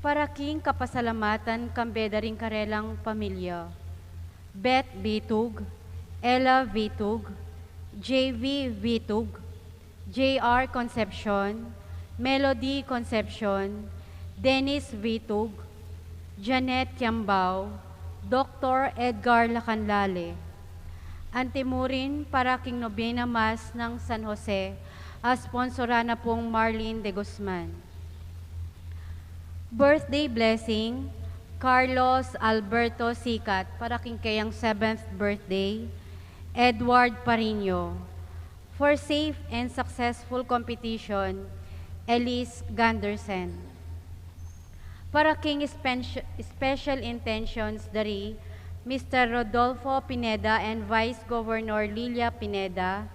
Para king kapasalamatan kambeda ring karelang pamilya. Beth Vitug, Ella Vitug, JV Vitug, JR Concepcion, Melody Concepcion, Dennis Vitug, Janet Kiambao, Dr. Edgar Lacanlale. Antimurin para king Nobena Mas ng San Jose, sponsora na pong Marlene de Guzman. Birthday blessing, Carlos Alberto Sicat para king kayang 7th birthday, Edward Parino. For safe and successful competition, Elise Gandersen. Para king special intentions dari, Mr. Rodolfo Pineda and Vice Governor Lilia Pineda,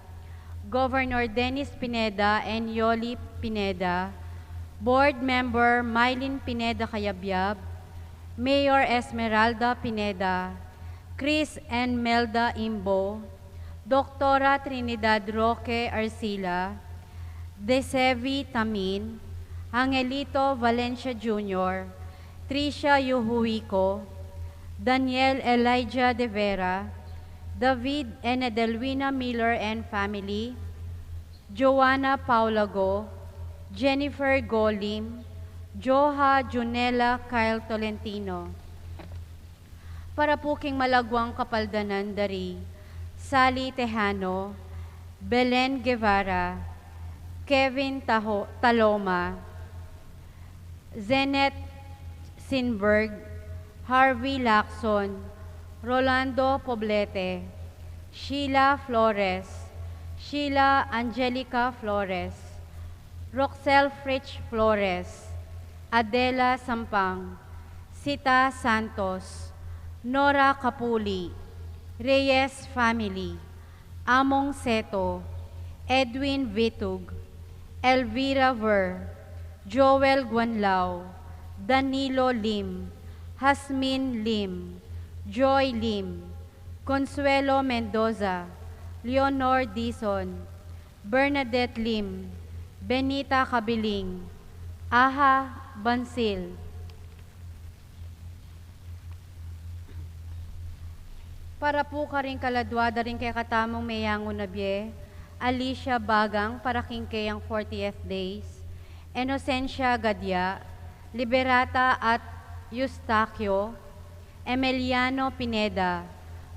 Governor Dennis Pineda and Yoli Pineda, Board Member Mylene Pineda Cayabyab, Mayor Esmeralda Pineda, Chris and Melda Imbo, Doktora Trinidad Roque Arcila, Desevi Tamin, Angelito Valencia Jr., Tricia Yuhuico, Daniel Elijah De Vera, David and Edelwina Miller and family, Joanna Paulago, Jennifer Golim, Joha Junela Kyle Tolentino. Para po king malagwang kapaldanan dari, Sally Tejano, Belen Guevara, Kevin Taloma, Zenet Sinberg, Harvey Lacson, Rolando Poblete, Sheila Flores, Sheila Angelica Flores, Roxel Fritz Flores, Adela Sampang, Sita Santos, Nora Capuli, Reyes Family, Among Seto, Edwin Vitug, Elvira Ver, Joel Guanlao, Danilo Lim, Hasmin Lim, Joy Lim, Consuelo Mendoza, Leonor Dizon, Bernadette Lim, Benita Kabiling, Aha Bansil. Para po ka rin kaladwada rin kay katamong mayangon na biye, Alicia Bagang para king kayang 40th days, Inocencia Gadya, Liberata at Eustaquio, Emiliano Pineda,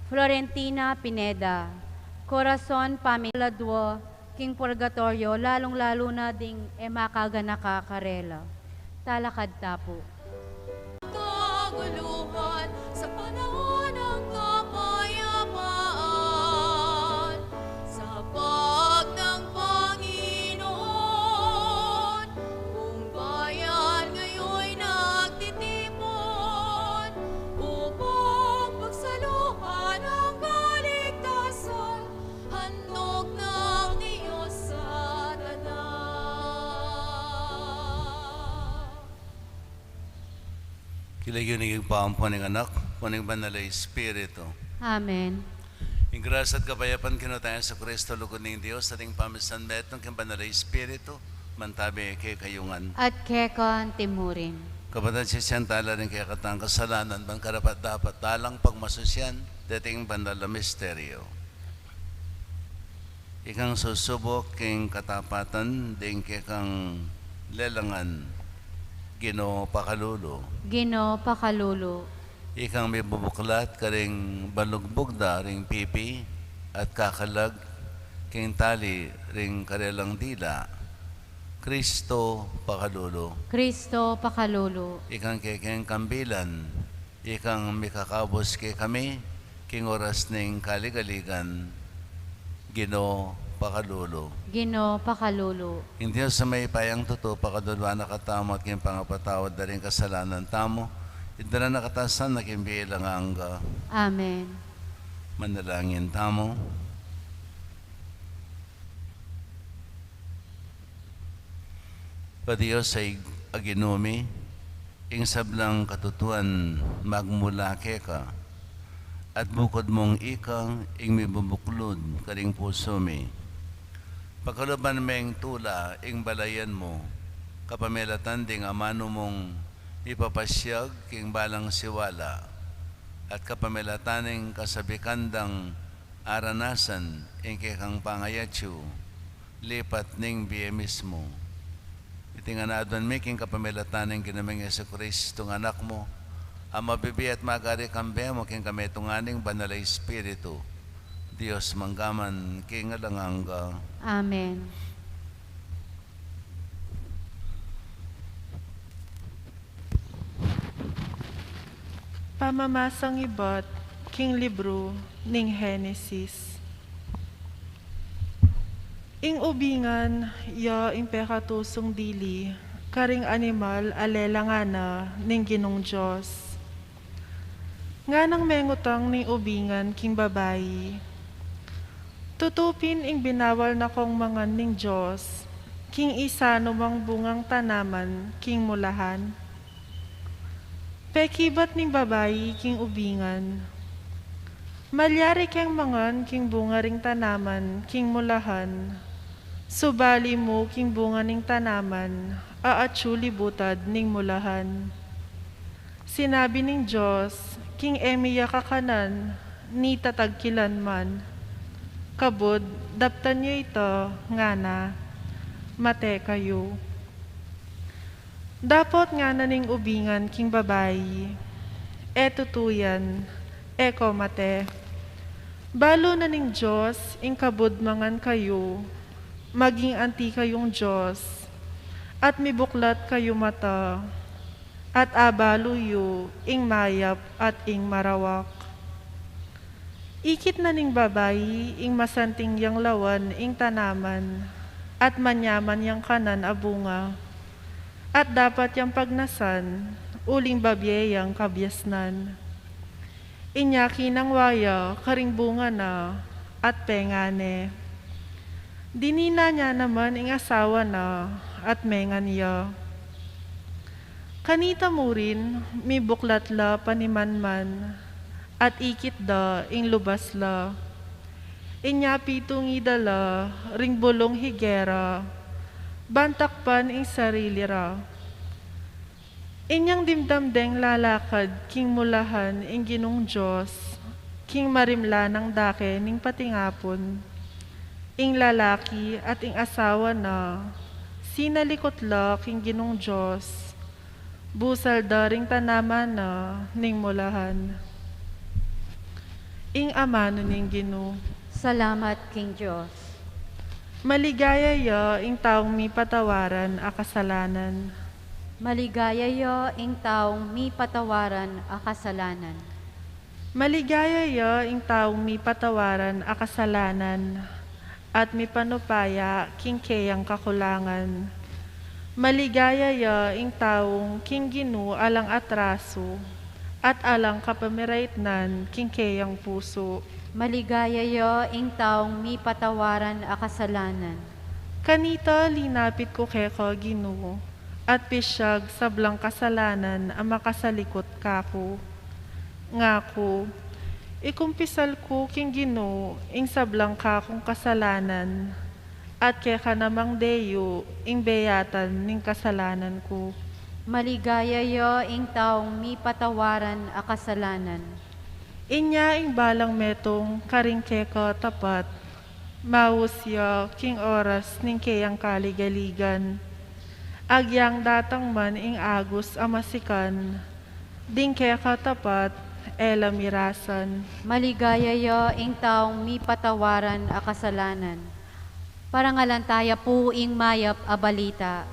Florentina Pineda, Corazon Pamela Duo, King Purgatorio, lalong-lalo na ding emakaga nakakarela. Talakad tapo. Kaguluhan sa panahon ng kapayapaan, sa pag ng Panginoon, kung bayan ngayon nagtitipon, upang pagsaluhan ang kaligtasan, handog ng Diyos sa tanan. Kilagyo naging paampuan ng anak, puning banal na Espiritu. Amen. Yung grasya at kapayapan kinutayan sa Kristo, lugod ng Diyos, ating pamisan metong king banal na Espiritu, mantabi kay kayungan. At kekon timurin. Kapatid si Siyantala rin kaya katang kasalanan, bang karapat dapat talang pagmasusyan, dating banal na misteryo. Ikang susubok king katapatan, ding kang lelangan, Ginoo Pakalulo. Ginoo Pakalulo. Ikang may bubuklat karing balugbog da ring pipi at kakalag king tali ring karelang dila. Kristo Pakalulo. Kristo Pakalulo. Ikang kekeng kambilan, ikang mikakabos kay kami, king oras ning kaligaligan, Ginoo Pakalulo. Ginoo Pakalulo. Hindi sa may payang tuto, pakadulwa nakatamo at king pangapatawad na rin kasalanan tamo, idara nakatasan na king bilang angga. Amen. Manalangin tamo. Padiyos ay aginumi, ing sablang katutuan magmulake ka, at bukod mong ikang ing mibubuklod karing puso mi. Pagkaluban meng tula ing balayan mo, kapamilatan ding amano mong ipapasyag king balang siwala, at kapamilataning kasabikandang aranasan ingke kang pangayatsu, lipat ning BIYERNIS mo. Itinganadon mi king kapamilataning ginaming Yesu Kristo ng anak mo, ang mabibi at magari kambe mo king kametunganing banal na Espiritu, Diyos manggaman king alanganga. Amen. Pamamasang iba't king libro ning Henesis. Ing ubingan ya ing pekatusong dili karing animal alelangana ning Ginong Diyos. Nga nang mengutang ning ubingan king babayi. Tutupin ing binawal na kong mangan ning Diyos king isa numang bungang tanaman king mulahan. Pekibat ning babayi king ubingan. Malyari keng mangan king bunga ring tanaman king mulahan. Subali mo king bunga ning tanaman, aatsu libutad ning mulahan. Sinabi ning Diyos, king emiya kakanan, ni tatagkilan man. Kabod, daptan niyo ito, ngana, mate kayo. Dapot nga na ning ubingan king babayi, tutuyan, ko mate. Balo na ning Diyos, ing kabod mangan kayo, maging anti kayong Diyos, at mibuklat kayo mata, at abalo yu, ing mayap at ing marawak. Ikit na ning babayi, ing masanting yang lawan, ing tanaman, at manyaman yang kanan abunga. At dapat yang pagnasan, uling babyeyang kabyasnan. Inyaki ng waya, karing bunga na, at pengane. Dinina niya naman ing asawa na, at mengan niya. Kanita mo rin, mi buklat la panimanman, at ikit da ing lubas la. Inyapi tungidala, ring bulong higera, bantakpan ing sarili ra. Inyang dimdamdeng lalakad king mulahan ing Ginong Diyos, king marimla ng dake ning patingapon. Ing lalaki at ing asawa na, sinalikot la king Ginong Diyos, busal daring tanaman na ning mulahan. Ing amano ning Ginoo. Salamat king Diyos. Maligaya ya ing taong mi patawaran a kasalanan. Maligaya yo ing taong mi patawaran a kasalanan. Maligaya ya ing taong mi patawaran a kasalanan, at mi panupaya king keyang kakulangan. Maligaya ya ing taong king Ginoo alang atraso, at alang kapamiraitnan king keyang puso. Maligaya yo ing taong mi patawaran a kasalanan. Kanita linapit ko keko Ginoo, at pisyag sablang kasalanan ang makasalikot kako. Ngako, ikumpisal ko king Ginoo ing sablang kakong kasalanan, at keka namang deyo ing beyatan ning kasalanan ko. Maligaya yo ing taong mi patawaran a kasalanan. Inya ing balang metong karing keko tapat, mausya king oras ning keyang kaligaligan. Agyang datang man ing agus amasikan, ding keka tapat, ela mirasan. Maligaya yo ing taong mi patawaran a kasalanan. Parangalantaya po ing mayap a balita.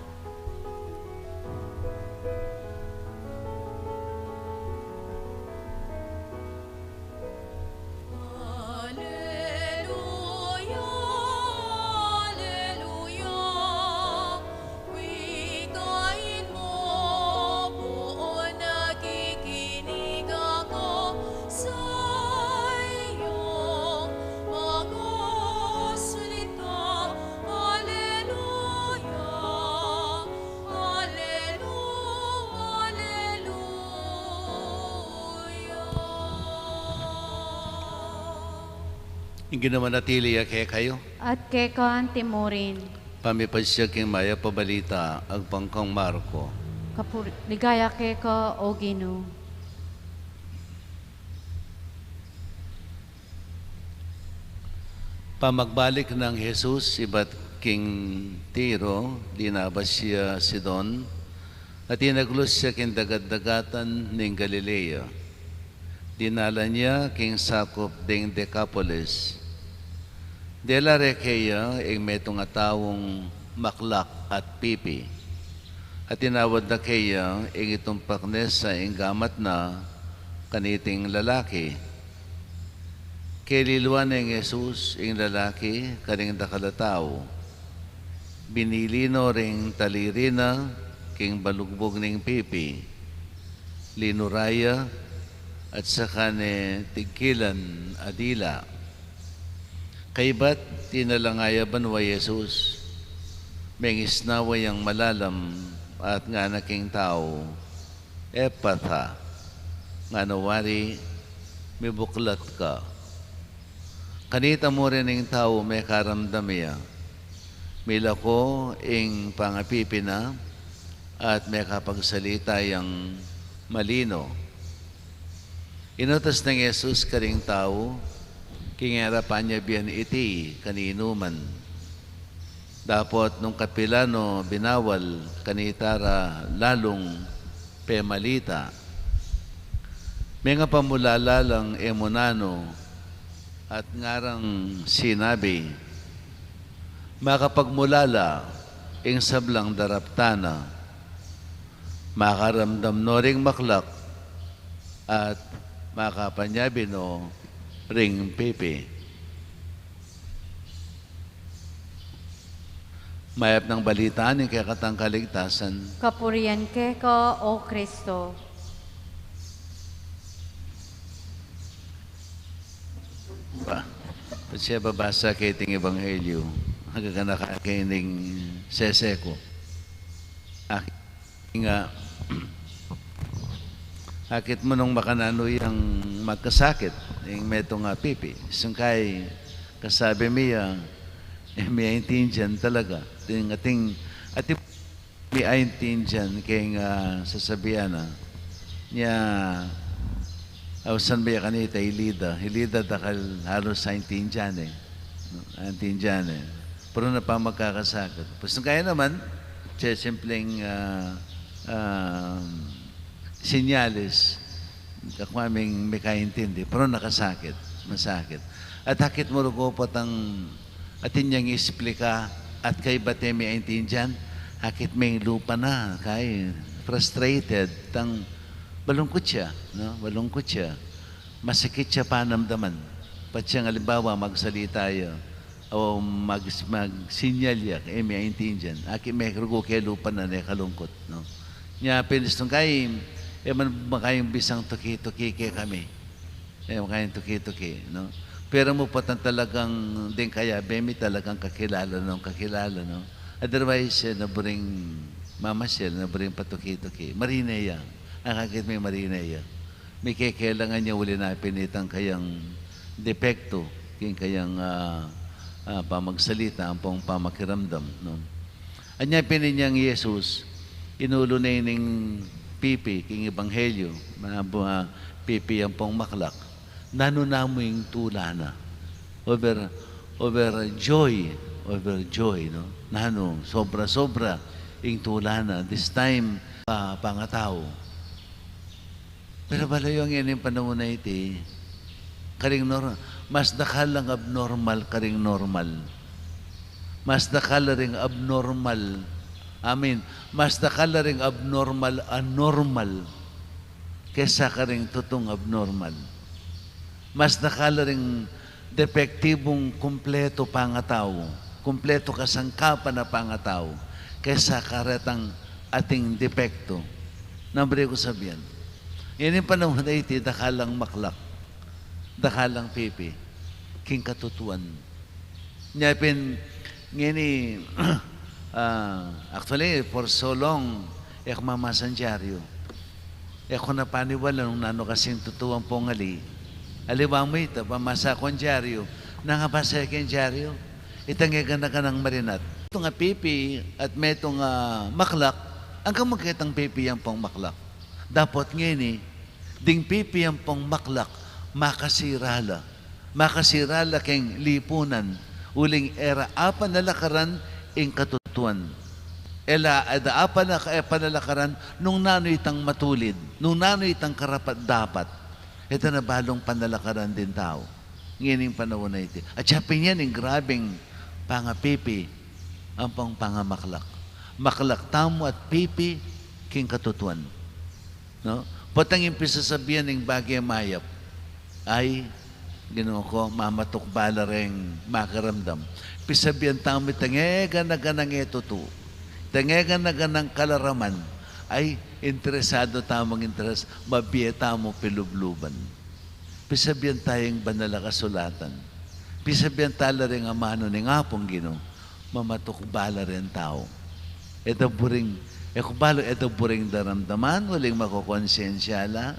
Alleluia, alleluia, wikain mo, buo nakikinig ako sa iyong mga salita. Alleluia, Yung ginamanatili kaya kayo, At kekan timurin. pamipasya king maya pabalita, agpangkang Marko. ligaya ke ka o Ginoo. Pamagbalik ng Jesus, iba't king Tiro, dinabas siya Sidon, at inaglos siya kindagad-dagatan ng Galilea. Dinala niya king sakop ding Decapolis. Dela rekeya ing metong atawong maklak at pipi. At tinawad na kaya ing itumpak nesa ing gamat na kaniting lalaki. Kililuan ng Jesus ing lalaki kaning dakalataw. Binilino ring talirina king balugbog ning pipi. Linuraya at saka ni tigkilan adila. Kaybat tinalangaya banwa Jesus. Mengis naway ang malalam at nga naking tao. Epatha. Nga nawari mibuklat ka. Kanita mo rin ng tao may karamdamya. Mila ko ing pangapipina at may kapagsalita yang malino. Inutos ng Jesus karing tao, kingarapan niya biyan iti kaninuman. Dapat nung kapilano binawal kanitara lalong pemalita. May nga pamulalalang emonano at ngarang sinabi, makapagmulala ing sablang daraptana, makaramdam no ring maklak at makapanyabi no ring pipi. Mayap ng balitaan ng kakatang kaligtasan. Kapurian ke ka o Kristo. At siya babasa kay ting Ebanghelyo, hanggang nakakakining seseko. Nga, akit mo nung makanano yung magkasakit, yung metong pipi. Sungkay, kasabi miya, may intindihan talaga. Ating may intindihan kay sasabihan na, niya, awasan ba kanita, hilida takal halos sa intindihan eh. Intindihan eh. Pero na pa magkakasakit. Pues kaya naman, simpleng sinyalis, kakwaming may kaintindi, pero nakasakit, masakit. At hakit mo rugo patang atin niyang isplika at kay bate may intindihan, hakit may lupa na, kay frustrated, tang balungkot siya, no? Balungkot siya. Masakit siya panamdaman. Pat siyang halimbawa magsalita siya o magsinyal siya, may intindihan. Aki may rugo kay lupa na kalungkot, no? Nya pinistong kay man makayong bisang tuki-tuki kay kami. Makayong tuki-tuki, no? Pero mo patan talagang din kaya bemi talagang kakilala, no? Otherwise, naburing mamasyal, naburing patuki-tuki. Marineya. Nakakit may marineya. May kailangan niya uli na pinitang kayang depekto, kayang pamagsalita, ang pong pamakiramdam. No? Anya pininyang Jesus, inulo na yung pipi, king Ebanghelyo, pipi ang pong maklak. Nanunamo yung tula na. Overjoy, no? Nano, sobra-sobra yung tula na. This time, pangatao. Pero balayo ang yan yung panahon na iti, karing normal, mas dakal lang abnormal karing normal. Mas dakal ring abnormal. Mas dakal ring abnormal anormal kesa karing tutong abnormal. Mas dakal ring depektibong kumpleto pangatao, kumpleto kasangkapan na pangatao kesa karetang ating depekto. Nambre ko sabihan. Yan yung panahon na iti, dakalang maklak, dakalang pipi, king katutuan. Nyapin, ngini, actually, for so long, mamasan dyaryo. Ako na paniwala nung nano kasing tutuwang pongali. Aliwa mo ito, pamasa ko ang dyaryo. Nangabasa yung dyaryo. Itangyagan na ka ng marinat. Ito nga pipi at metong maklak, ang kamakitang pipiyang pong maklak. Dapat ngayon ding pipiyang pong maklak, makasirala. Makasirala keng lipunan, uling era apa nalakaran ing katutuan. Ela ada apa na panalakaran nung nanoy itang matulid, nung nanoy itang karapat dapat. Ito na balong panalakaran din tao. Ngayon panahon na ito. At siya pinyan yung grabing pangapipi ang pang pangamaklak. Maklak tamo at pipi king katutuan. No? Potang yung pisasabihan ng bagay mayap ay ginawa ko, mamatok bala rin makaramdam. Pisabihan tamo itangega na ganang etutu. Tangega na ganang kalaraman ay interesado tamang interes, mabiya tamo pilubluban. Pisabihan tayong banala kasulatan. Pisabihan tala rin ang mano ng apong gino, mamatok bala rin tao. Ito buring, ito buring daramdaman, waling makukonsensya la.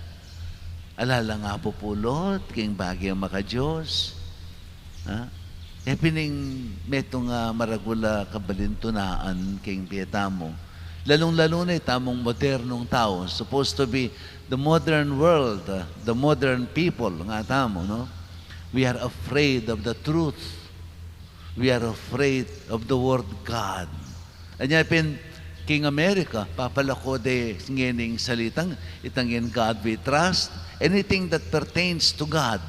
Alala nga po pulot, king bagay maka-Diyos. Pining metong maragula kabalintunaan king pietamo. Lalong-lalo na tamong modernong tao. Supposed to be the modern world, the modern people, nga tamo, no? We are afraid of the truth. We are afraid of the word God. Anya King America, papalako de ngening salitang itangin God we trust. Anything that pertains to God,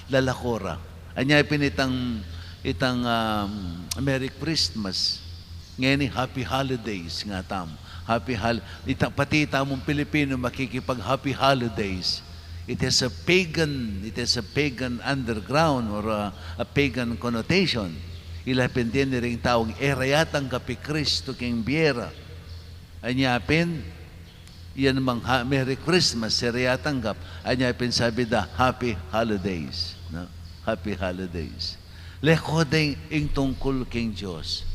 lalakora. Anya itang Merry Christmas. Ngeni Happy Holidays nga tamo. Pati tamong Pilipino makikipag Happy Holidays. It is a pagan underground or a pagan connotation. Ilapin din rin taong erayatang kapi Kristo king biera. Anyapin, yan mang Merry Christmas, erayatang kap. Anyapin sabi da, Happy Holidays. No? Happy Holidays. Lekodeng ing tungkol king Diyos.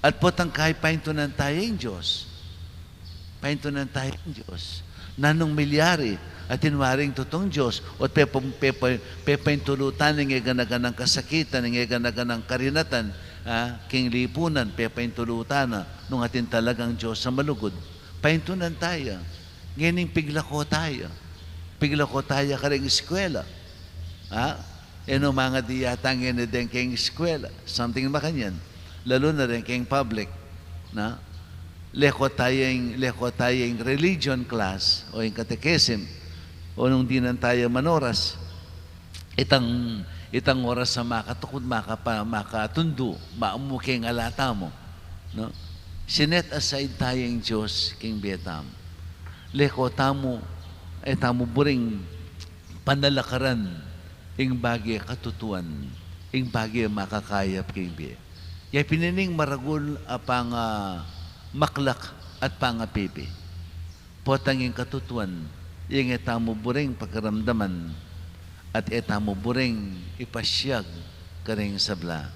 At potang kahit paintunan tayo ing Diyos. Paintunan tayo ing Diyos. Nanong milyari at tinwaring tutong Diyos at pepaintulutan ng eganaganang kasakitan, ng eganaganang karinatan, king lipunan, pepaintulutan na nung atin talagang Diyos sa malugod. Paintunan tayo. Ngayon piglako tayo. Piglako tayo ka rin eskwela. Eno mga diyatang din king eskwela. Something ba kanyan? Lalo na rin king public. Leko tayong religion class o yung catechism o nung dinan tayo manoras, itang oras sa makatukod, makatundo, maumuking alata mo. No? Sinet aside tayong Diyos, king Betam. Leko tamo, tamo buring panalakaran, ing bagay katutuan, ing bagay makakayap, king Be. Yay pinining maragul apang maklak at pangapipi. Potanging katutuan, yung etamo buring pagkaramdaman at etamo buring ipasyag karing sabla.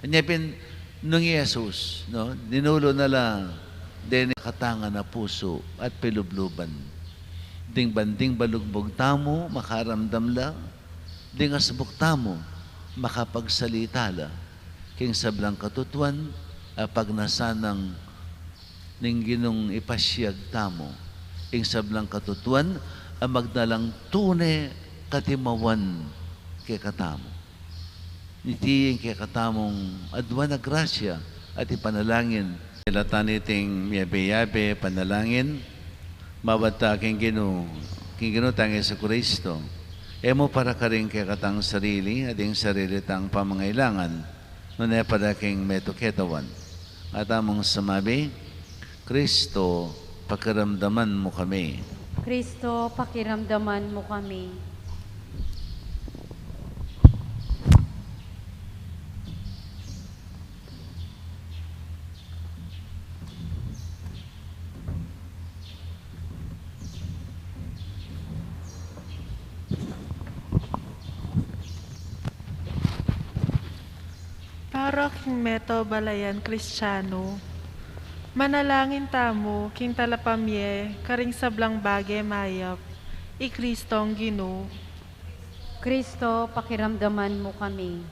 Anyapin, nung Jesus, no, dinulo na lang din katangan na puso at pilubluban. Ding banding balugbog tamo, makaramdam lang. Ding asbuk tamo, makapagsalita la. King sablang katutuan, pag nasanang ginong ipasyag tamo. Ing sablang katutuan, ang magdalang tune katimawan kay katamo. Nitiyeng kay katamong adwa na grasya at ipanalangin. Ilatan iting yabe-yabe panalangin, mabata king gino tangi sa Kristo. Emo para ka rin kay katang sarili, ading sarili tang pamangailangan, nunay para king metuketawan. At among sumabi, Kristo, pakiramdaman mo kami. Kristo, pakiramdaman mo kami. Para king meto balayan Kristiyano, manalangin tamo king talapamye karing sablang bagay mayap, Kristong Ginoo. Kristo, pakiramdaman mo kami.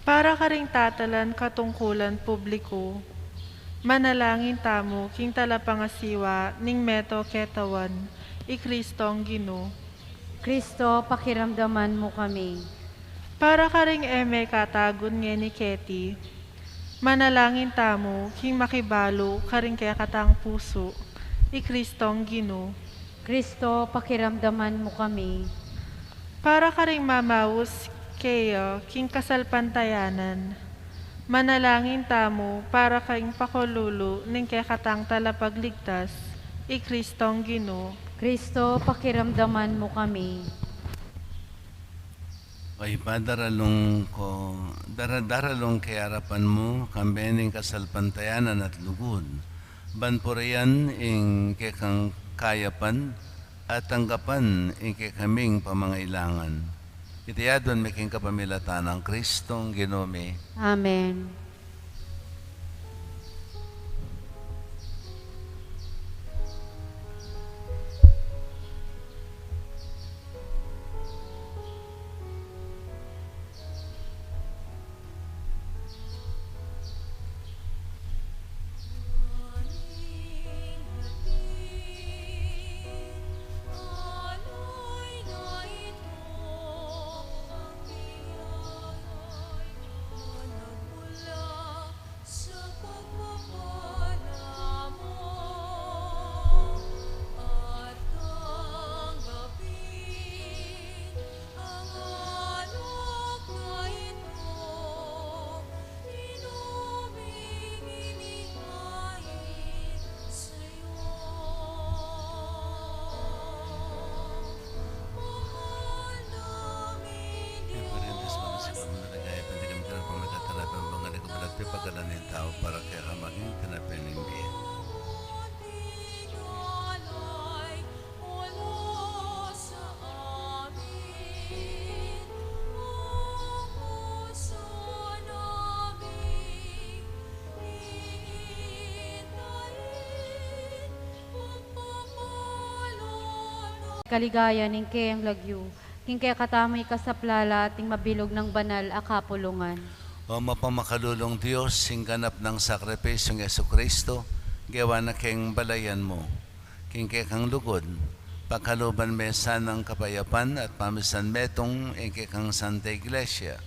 Para karing tatalan katungkulan publiko, Manalangin tamo, king talapangasiwa, ning meto ketawan, Kristong Ginoo. Kristo, pakiramdaman mo kami. Para ka ring eme katagon nga ni Keti, manalangin tamo, king makibalo, karing kaya katang puso, Kristong Ginoo. Kristo, pakiramdaman mo kami. Para ka ring mamawos, kaya, king kasalpantayanan, manalangin tamo, para kayong pakululo, ning kaya katang talapagligtas, Kristong Ginoo. Kristo, pakiramdaman mo kami. Ay padaralong ko, daralong kay harapan mo, kambening kasalpantayanan at lugod. Banpurian ing kekang kayapan at tanggapan ing kekaming pamangailangan. Itiyadon making kapamilatan ng Kristong Ginome. Amen. Pagkalan ng tao para kaya ka maging tinapin ng biyan. Kaligaya ning kayang lagyo, king kaya katamoy kasaplala, ting mabilog ng banal akapulungan. O mapamakalulong Diyos, singganap ng sakripisyong Yesu Kristo, gawa na keng balayan mo, king kekang lugod, pagkaluban mesa ng kapayapan at pamisan metong ing kekang Santa Iglesia.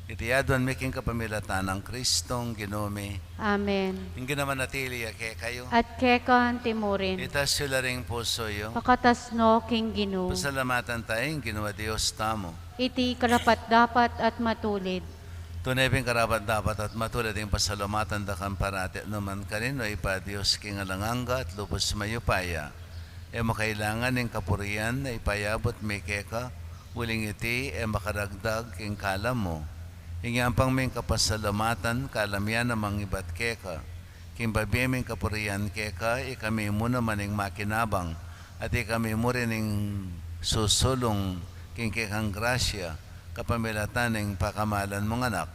Itiyadon may king kapamilatan ng Kristong Ginome. Amen. Hindi naman natili kay kayo. At kekan timurin, Itas sila ring puso yo. pakatasno king Ginoo. Pasalamatan tayong ginawa Diyos tamo. Iti karapat dapat at matulid. Tunay ping karapat dapat at matulad yung pasalamatan da kang parati naman kanino ipa Diyos king alanganga at lupos mayupaya. E makailangan ng kapurian na ipayabot may keka, uling iti e makaragdag king kalam mo. Ingyan pang may kapasalamatan kalamyan namang ibat keka. King babiming kapurian keka, ikami mo naman ng makinabang at ikami mo rin ng susulong king kekang grasya kapamilatan ng pakamalan mong anak.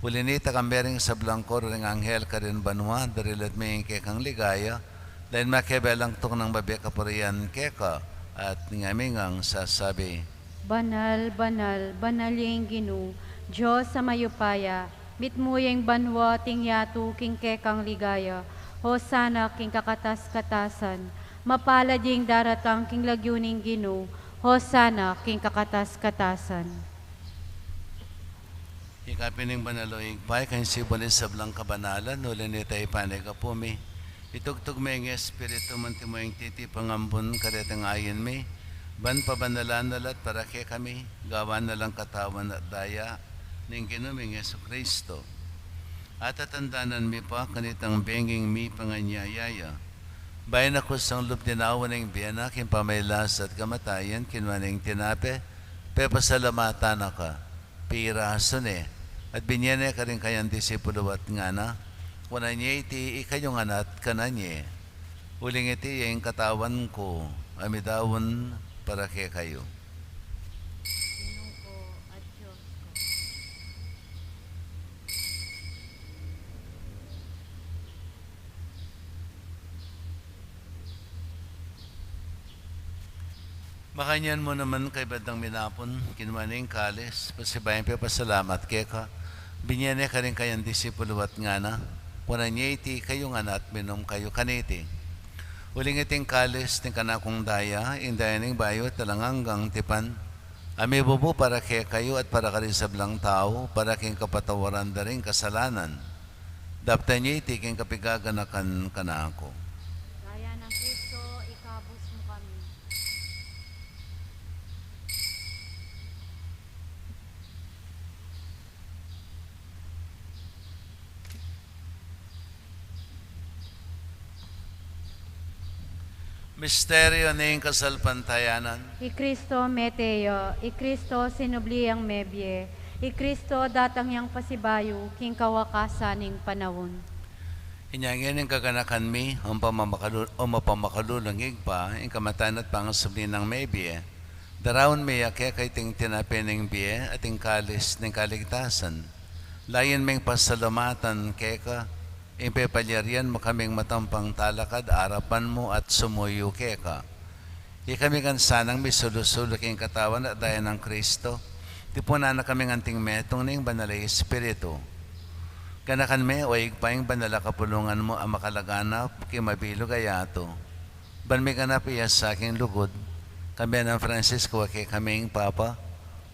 Ulinita kambering sa blangkor ng anghel ka rin banwa, darilat may kekang ligaya, dahil makibelang tok ng babi kapurian keka, at ngamingang sasabi, Banal, banal, banal yung Ginoo, Diyos sa mayupaya, mitmuyeng banwa ting yatu king kekang ligaya, hosana king kakatas-katasan, mapalad yung daratang king lagyuning Ginoo, hosana king kakatas-katasan. Ikapining banaloig pay kang sibulis sa blang kabanalan, ulan itay panay ka pumi. Itugtog may ng espiritu mantimo yung titi pangambun karetang ayin mi. Ban pabanalan nalat para kay kami, gawan na lang katawan at daya, ning ginuming Yesu Kristo. At atandanan mi pa kanitang benging mi panganyayaya. Bayan ako sang lupdinawan ng biyana, kin pamaylas at kamatayan, kinwaning tinape, pepasalamatan ka, pirason at binyene ka rin kayang disipulo at ngana, kuna niya iti ikayong anat kananye, uling iti yung katawan ko, amidawon para kay kayo. Makanyan mo naman kay Badang Minapon, kinumaning kalis, pasibayan pa pasalamat kay ka. Binyane ka rin kayang disipulo at ngana, punanyeti kayo nga at minom kayo kaniti. Uling iting kalis ting kanakong daya, indayaning bayo talanganggang tipan, ami bubu para kaya kayo at para karisablang tao, para king kapatawaran da rin kasalanan. Dapta niya itiking kapigaganakan kanako. Gaya ng Kristo, ikabos mo kami. Misteryo ning kasalpantayanan. I Kristo meteo, I Kristo sinubliang mebye, I Kristo datang yang pasibayo, king kawakasaning panahon. Inyangin ang kaganakan mi, ang mapamakalulangig pa, ang kamatan at pangasabli ng may biye. Darawon may kaya kay ting tinapin ng biye at ang kalis ng kaligtasan. Layan may pasalamatan kaya ka, impepalярyan mo kaming matampang talakad, arapan mo at sumuyo kaya ka. Kami kan sanang may sulusulok yung katawan at daya ng Kristo. Di po na kaming anting metong ng banalay Espiritu. Kanakan me o igpaing banala kapulungan mo ang makalaganap kay mabilog ayato. Ban may ganap iya sa aking lugod. Kami ng Francisco kay kaming Papa.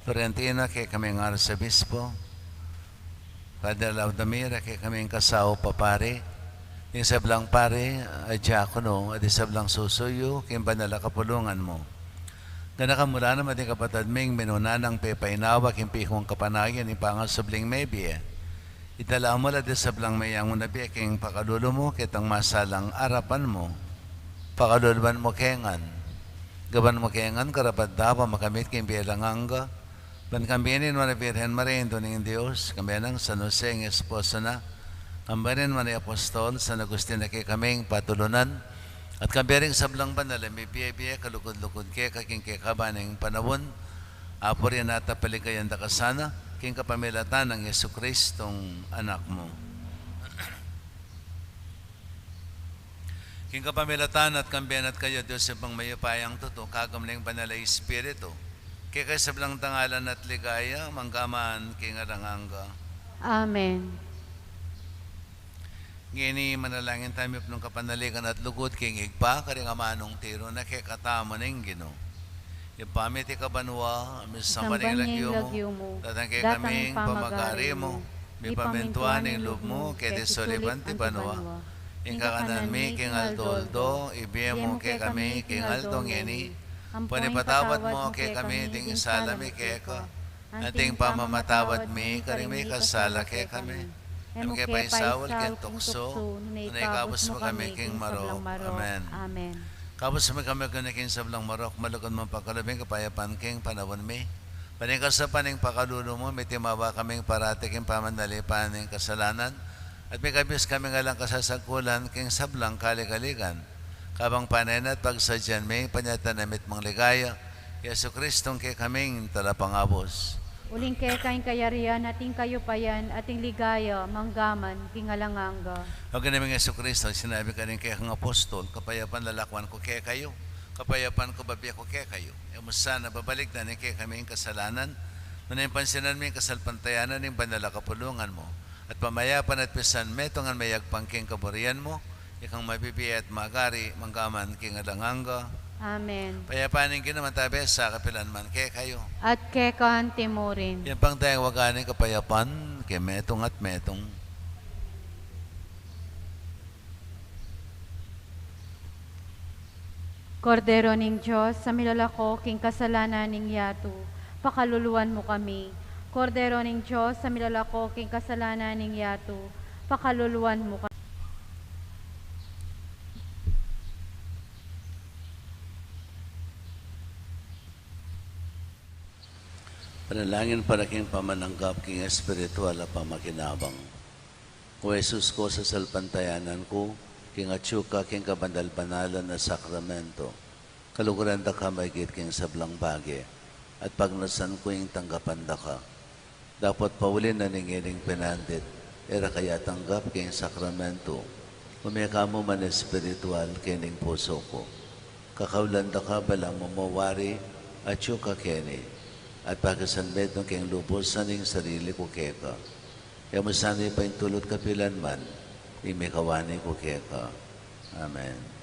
Florentina kay kaming Arzobispo. Father Laudamira kay kaming kasao papare. Yung sablang pare, diakono, at sablang susuyo, kay banala kapulungan mo. Ganakamula naman din kapatid ming minunanang pepainawa kay pihong kapanayan ni pangasubling mebye. Itala mo la di sablang mayang unabi kay pakadulo mo kitang masalang arapan mo. Pakadulban mo kengan. Gaban mo kengan karapat dapa makamit kay bielanganga. Ban kambinin mo na Virgen Maria ng Diyos, kambianang San Jose ang esposo na. Kambarin man ay apostol sa nagustin na kay kaming patulunan at kambiring sablang banal may biya-biya kalukod-lukod kay kaking kay kabaneng panawon apo rin nata paligayan da kasana king kapamilatan ng Yesu Kristong anak mo. King kapamilatan at kambiyan at kayo Diyos sa pang mayupayang tuto kagamling banalay Espiritu kay kay sablang tangalan at ligaya manggaman king aranganga. Amen. Ngini manalangin tayo ng kapanaligan at lugod king igpa karing amanong tiro na kay katama ng Gino. Ipamiti ka banwa, misampaning lagyo mo, datang kay kaming pamagari mo, may pamintuan ng loob mo, kay desoliban ti banwa. Ingkakanan mi king aldoldo, ibiye mo kay kami king aldong ngini, panipatawad mo kay kami ting salami kay ka, ating pamamatawad mi karing may kasala kay kami. Kami kay paisawal kay tukso, na ikabos mo kami king marok. Amen. Amen. Kabos mo kami king sablang marok, malukod mo pakalabing kapayapan king panawon mi. Paningkasapan ng pakalulo mo, may timawa kaming parati king pamandalipan ng kasalanan, at may kabis kami nga lang kasasagkulan king sablang kaligaligan. Kabang panen at pagsadyan may panyatanamit mong ligaya, Yesu Kristong kay kaming talapangabos. Uling kay kain kayarian, ating kayupayan, ating ligaya, manggaman, kingalanganga. Huwag namin Yesu Kristo, sinabi ka rin kay kang apostol, kapayapan lalakwan ko kay kayo, kapayapan ko babiya ko kay kayo. E sana babalik na ni kay kaming kasalanan, manay pansinan mo yung kasalpantayanan ng banala kapulungan mo, at pamayapan at pisan metongan mayagpang king kaburian mo, ikang mabibiya at magari, manggaman kingalanganga. Amen. Payapanin kinamatabi sa kapilan man kay kayo. At kay kan timurin. Yan pang tayong waganing kapayapan, kay metong at metong. Kordero ning Diyos, sa milalako king kasalanan ning yato, pakaluluan mo kami. Kordero ning Diyos, sa milalako king kasalanan ning yato, pakaluluan mo kami. Panalangin para king pamananggap king espiritual at pamakinabang. O Jesus ko sa salpantayanan ko, king atsuka king kabandal-banalan na sakramento, kaluguran da ka maigit king sablang bagi, at pagnasan ko yung tanggapan da ka. Dapat paulin na ningiling pinandit, era kaya tanggap king sakramento, umika mo man espiritual kining puso ko. Kakaulan da ka balang mamawari, atsuka kini, at pagkasanbet ng keng lubos sa ning sarili ko keka. Kaya masanay pa yung tulot kapilan man, imikawani ko keka. Amen.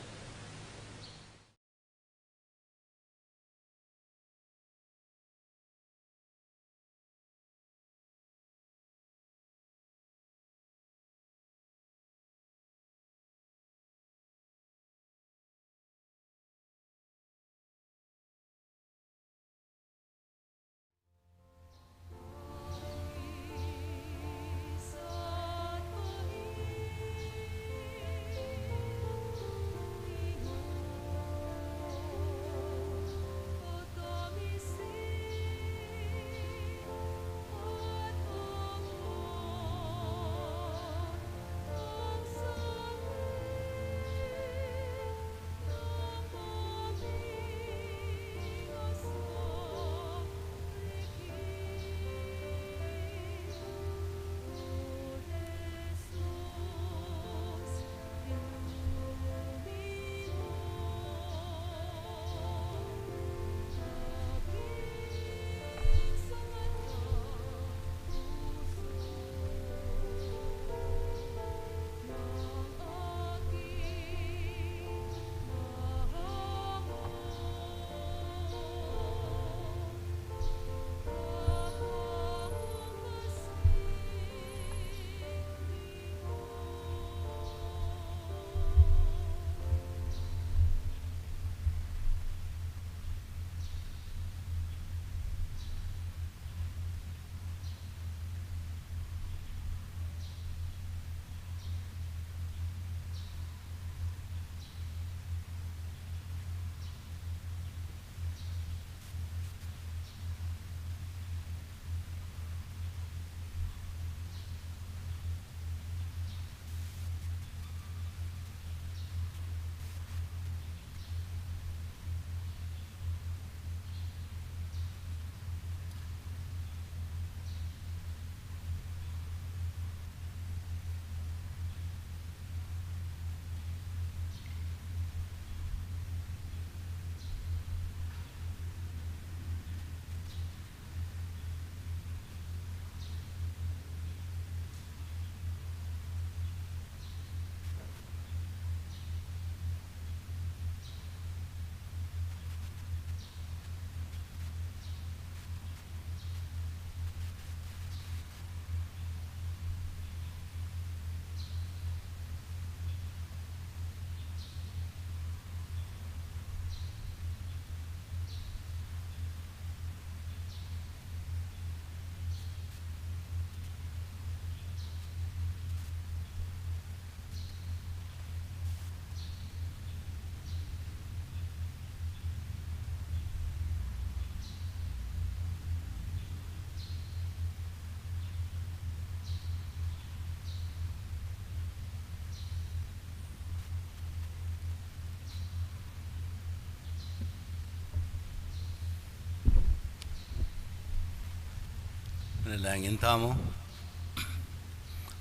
Panalangin tamo.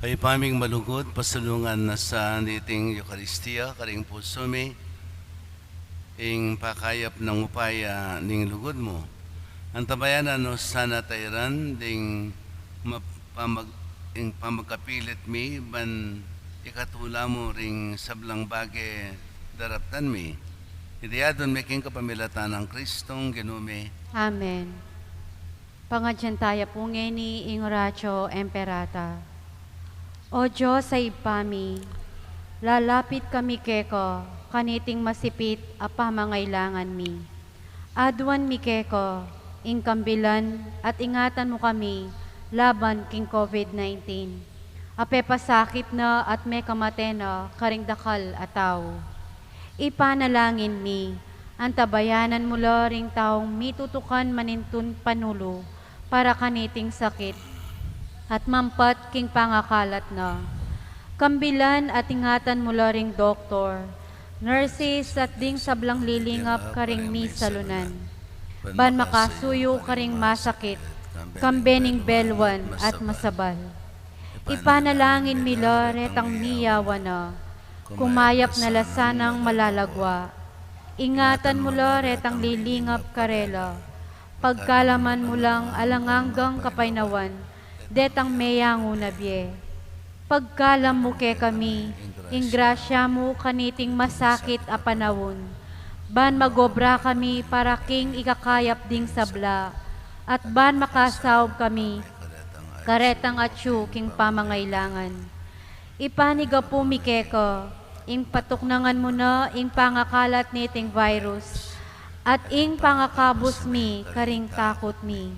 Ay paming malugod, pasalungan na sa niting Eucharistia, karing puso mi, ing pakayap ng upaya ning lugod mo. Ang tabayanan no sana tayran, ding pamagkapilit mi, ban ikatula mo ring sablang bagay daraptan mi. Idiyadon mi king kapamilatan ng Kristong ginume. Amen. Pangadyantaya po ngeni ing oratio emperata. O Diyos sa ipami, lalapit kami keko, kaniting masipit a pamangailangan mi. Aduan mi keko, ing kambilan at ingatan mo kami laban king COVID-19. Ape pasakit na at may kamate na karing dakal ataw. Ipanalangin mi, ang tabayanan mo ring taong mitutukan manintun panulo para kaniting sakit at mampat king pangakalat na. Kambilan at ingatan mo ring doktor, nurses at ding sablang lilingap karing mi salunan. Ban makasuyo karing masakit, kambening belwan at masabal. Ipanalangin mi retang miyawa na, kumayap na lasanang malalagwa. Ingatan mo retang lilingap karela, pagkalaman mo lang alanganggang kapainawan, detang meyango na biye. Pagkalam mo ke kami, ingrasya mo kaniting masakit a panawon. Ban magobra kami para king ikakayap ding sabla, at ban makasaw kami, karetang atyu king pamangailangan. Ipaniga po mikeko, ing patuknangan mo na ing pangakalat niting virus, at ing pangakabos mi, karing takot mi.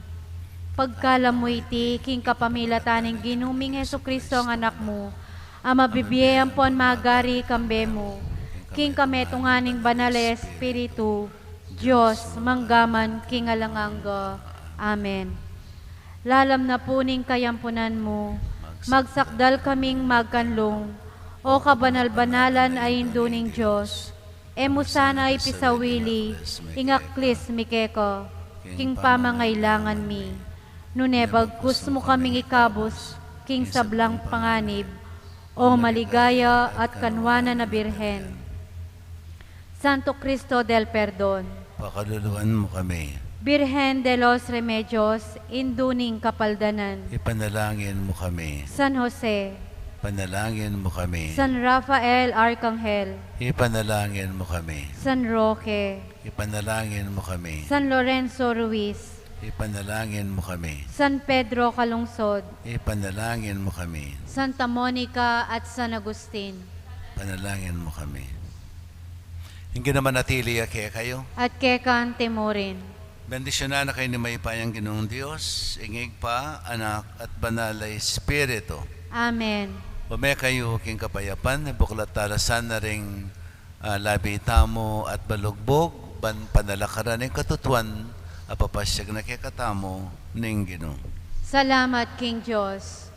Pagkalam mo iti, king kapamilataning ginuming Hesukristo ang anak mo, ang mabibiyayang pon magari kambe mo, king kametunganing banal na Espiritu, Diyos, manggaman, king alangangga. Amen. Lalam na puning kayampunan mo, magsakdal kaming magkanlong, o kabanal-banalan ay induning Diyos, emo sana ipisawili, ingaklis mikeko, king pamangailangan mi. Nunebagkus mo kaming ikabos, king sablang panganib, o maligaya at kanwana na birhen. Santo Cristo del Perdon, Pakaluluan mo kami. Birhen de los Remedios, induning kapaldanan. Ipanalangin mo kami. San Jose, Panalangin mo kami. San Rafael Arcangel, Ipanalangin mo kami. San Roque, Ipanalangin mo kami. San Lorenzo Ruiz, Ipanalangin mo kami. San Pedro Calungsod, Ipanalangin mo kami. Santa Monica at San Agustin, Panalangin mo kami. Hindi naman natili kaya kayo. at Kekan Timorin. Bendisyonan na kayo ni Maypayang Ginoong Diyos, ingig pa, anak at banal na Espiritu. Amen. Pumay kayo king kapayapan, buklat talasan na ring labi tamo at balugbog, ban panalakaran ng katutuan, apapasyag na kay katamo ning Ginoo. Salamat, King Diyos.